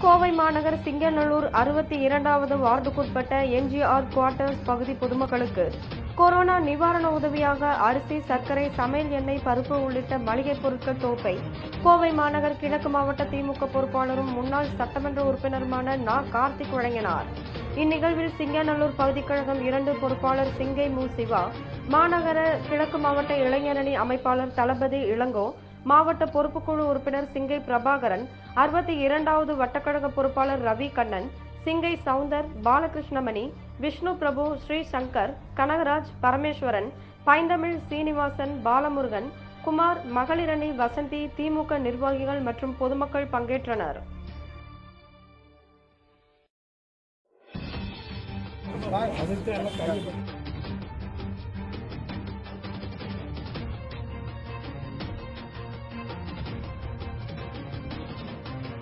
கோவை மாநகர் சிங்கநல்லூர் 62வது வார்டுக்குட்பட்ட எம்ஜிஆர் குவார்ட்டர்ஸ் பகுதி பொதுமக்களுக்கு கொரோனா நிவாரண உதவியாக அரிசி, சர்க்கரை, சமையல் எண்ணெய், பருப்பு உள்ளிட்ட மளிகைப் பொருட்கள் தொகுப்பை கோவை மாநகர் கிழக்கு மாவட்ட திமுக பொறுப்பாளரும் முன்னாள் சட்டமன்ற உறுப்பினருமான கார்த்திக் வழங்கினார். இந்நிகழ்வில் சிங்கநல்லூர் பகுதிக் கழகம் 2 பொறுப்பாளர் சிங்கை மு. சிவா, மாநகர கிழக்கு மாவட்ட இளைஞரணி அமைப்பாளர் தளபதி இளங்கோ, மாவட்ட பொறுப்புக்குழு உறுப்பினர் சிங்கை பிரபாகரன், 62வது வட்டக்கழக பொறுப்பாளர் ரவி கண்ணன், சிங்கை சவுந்தர், பாலகிருஷ்ணமணி, விஷ்ணு பிரபு, ஸ்ரீ சங்கர், கனகராஜ், பரமேஸ்வரன், பைந்தமிழ், சீனிவாசன், பாலமுருகன், குமார், மகளிரணி வசந்தி, திமுக நிர்வாகிகள் மற்றும் பொதுமக்கள் பங்கேற்றனர்.